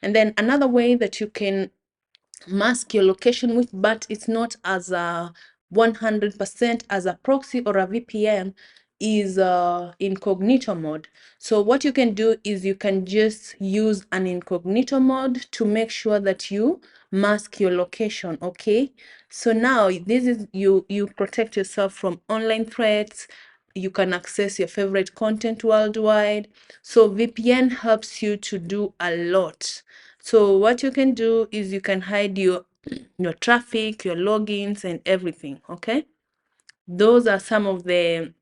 And then another way that you can mask your location with, but it's not as a 100% as a proxy or a VPN, is incognito mode. So what you can do is you can just use an incognito mode to make sure that you mask your location. Okay, so now this is you protect yourself from online threats. You can access your favorite content worldwide. So VPN helps you to do a lot. So what you can do is you can hide your traffic, your logins, and everything. Okay, those are some of the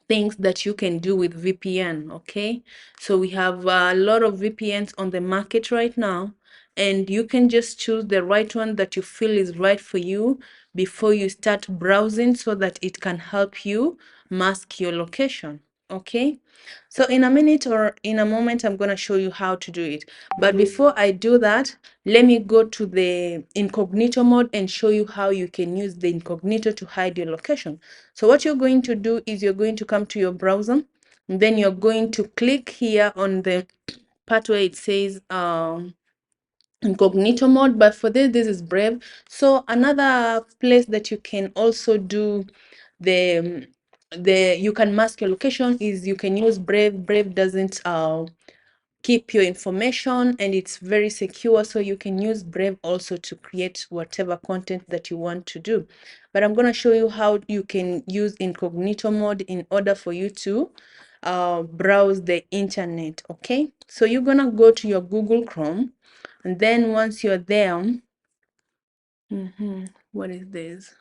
things that you can do with VPN. Okay, so we have a lot of VPNs on the market right now, and you can just choose the right one that you feel is right for you before you start browsing, so that it can help you mask your location. Okay, so in a minute or in a moment, I'm going to show you how to do it. But before I do that, let me go to the incognito mode and show you how you can use the incognito to hide your location. So what you're going to do is you're going to come to your browser, and then you're going to click here on the part where it says incognito mode. But for this is Brave. So another place that you can also do the you can mask your location is you can use Brave. Brave doesn't keep your information, and it's very secure, so you can use Brave also to create whatever content that you want to do. But I'm going to show you how you can use incognito mode in order for you to browse the internet. Okay, so you're going to go to your Google Chrome, and then once you're there, what is this?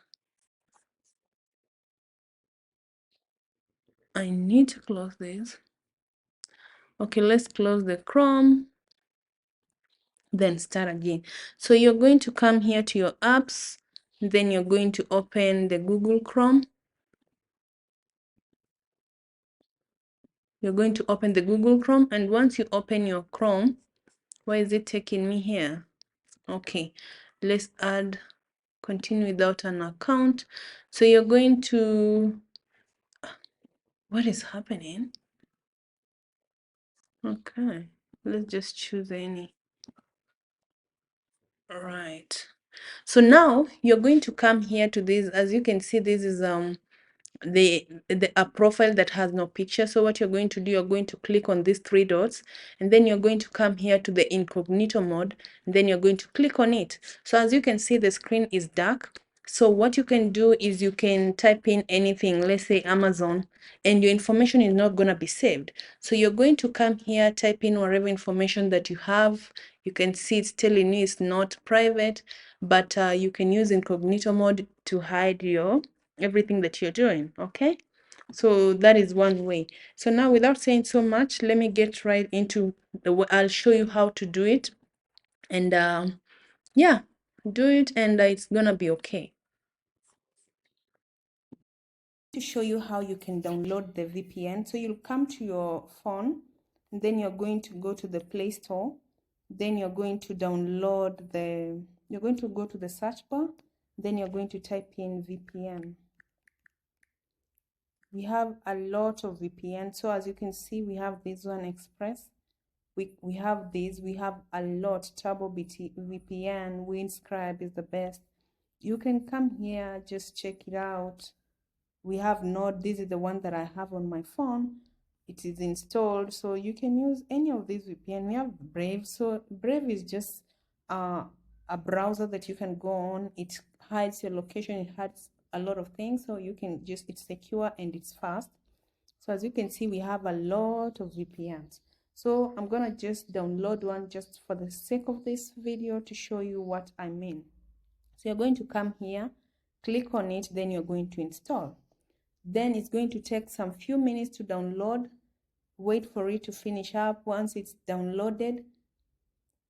I need to close this. Okay, let's close the Chrome, then start again. So you're going to come here to your apps, then you're going to open the Google Chrome. You're going to open the Google Chrome, and once you open your Chrome, why is it taking me here? Okay, let's add continue without an account. So you're going to, what is happening? Okay, let's just choose any. All right, so now you're going to come here to this. As you can see, this is a profile that has no picture. So what you're going to do, you're going to click on these three dots, and then you're going to come here to the incognito mode, and then you're going to click on it. So as you can see, the screen is dark. So what you can do is you can type in anything, let's say Amazon, and your information is not going to be saved. So you're going to come here, type in whatever information that you have. You can see it's telling you it's not private, but you can use incognito mode to hide your everything that you're doing. Okay, so that is one way. So now, without saying so much, let me get right into the way. I'll show you how to do it, and yeah, do it, and it's gonna be okay. To show you how you can download the VPN. So you'll come to your phone, and then you're going to go to the Play Store. Then you're going to download you're going to go to the search bar. Then you're going to type in VPN. We have a lot of VPN. So as you can see, we have this one, Express. We have this. We have a lot. Turbo VPN, Windscribe is the best. You can come here, just check it out. We have Node. This is the one that I have on my phone. It is installed, so you can use any of these VPN. We have Brave. So Brave is just a browser that you can go on. It hides your location. It hides a lot of things, so you can just, it's secure and it's fast. So as you can see, we have a lot of VPNs. So I'm gonna just download one just for the sake of this video to show you what I mean. So you're going to come here, click on it, then you're going to install. Then it's going to take some few minutes to download. Wait for it to finish up. Once it's downloaded,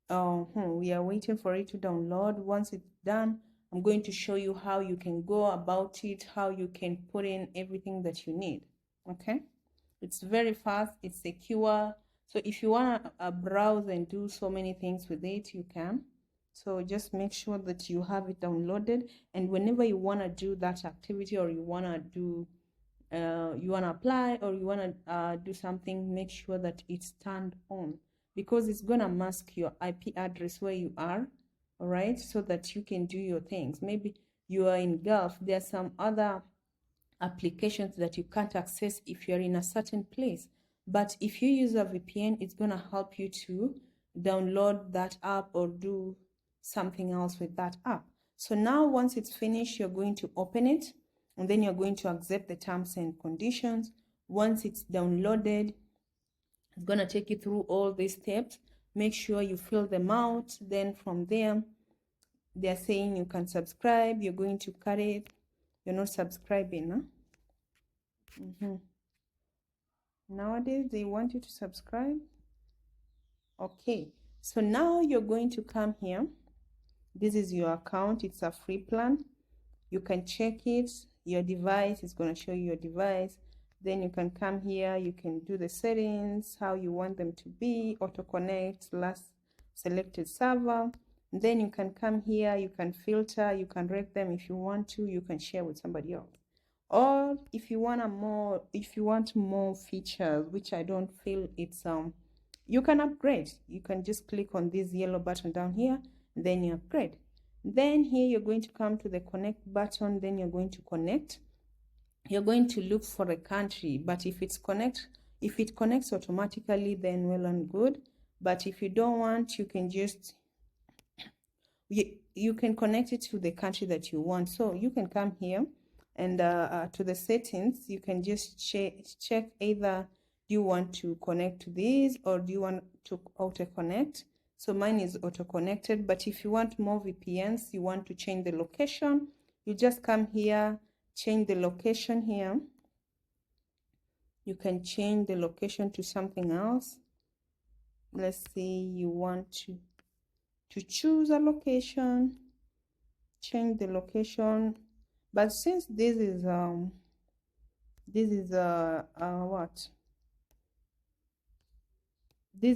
we are waiting for it to download. Once it's done, I'm going to show you how you can go about it, how you can put in everything that you need. Okay, it's very fast, it's secure. So if you want to browse and do so many things with it, you can. So just make sure that you have it downloaded, and whenever you want to do that activity, or you want to do you want to apply, or you want to do something, make sure that it's turned on. because it's gonna mask your IP address where you are, all right, so that you can do your things. Maybe you are in Gulf, there are some other applications that you can't access if you're in a certain place. But if you use a VPN, it's gonna help you to download that app or do something else with that app. So now once it's finished, you're going to open it, and then you're going to accept the terms and conditions. Once it's downloaded, it's going to take you through all these steps. Make sure you fill them out. Then from there, they're saying you can subscribe. You're going to cut it. You're not subscribing, huh? Nowadays, they want you to subscribe. Okay, so now you're going to come here. This is your account. It's a free plan. You can check it. Your device is going to show you your device. Then you can come here. You can do the settings, how you want them to be, auto connect, last selected server. And then you can come here. You can filter. You can rate them if you want to. You can share with somebody else. Or if you want more features, which I don't feel it's you can upgrade. You can just click on this yellow button down here, and then you upgrade. Then here you're going to come to the connect button. Then you're going to connect. You're going to look for a country, but if it connects automatically, then well and good. But if you don't want, you can just you can connect it to the country that you want. So you can come here and to the settings. You can just check either do you want to connect to this or do you want to auto connect. So mine is auto connected, but if you want more VPNs, you want to change the location, you just come here, change the location here. You can change the location to something else. Let's say you want to choose a location, change the location. But since this is this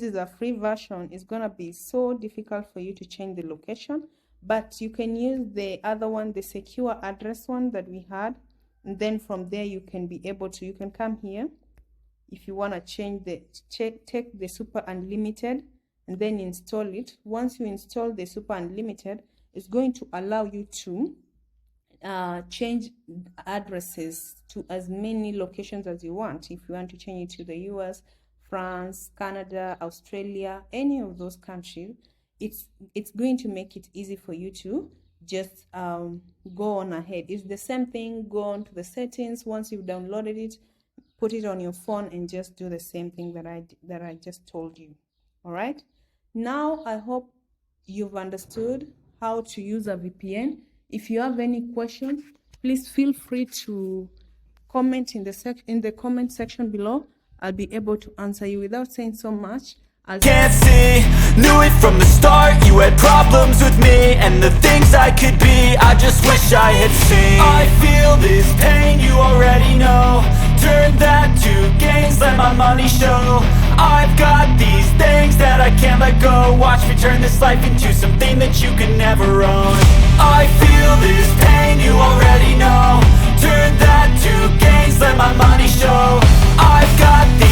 is a free version, it's gonna be so difficult for you to change the location. But you can use the other one, the secure address one that we had, and then from there you can be able to, you can come here if you want to change take the super unlimited and then install it. Once you install the super unlimited, it's going to allow you to change addresses to as many locations as you want. If you want to change it to the US, France, Canada, Australia, any of those countries, it's going to make it easy for you to just go on ahead. It's the same thing. Go on to the settings. Once you've downloaded it, put it on your phone and just do the same thing that I just told you. All right, now I hope you've understood how to use a VPN. If you have any questions, please feel free to comment in the comment section below. I'll be able to answer you. Without saying so much, can't see, knew it from the start. You had problems with me and the things I could be. I just wish I had seen. I feel this pain, you already know. Turn that to gains, let my money show. I've got these things that I can't let go. Watch me turn this life into something that you can never own. I feel this pain, you already know. Turn that to gains, let my money show. I've got these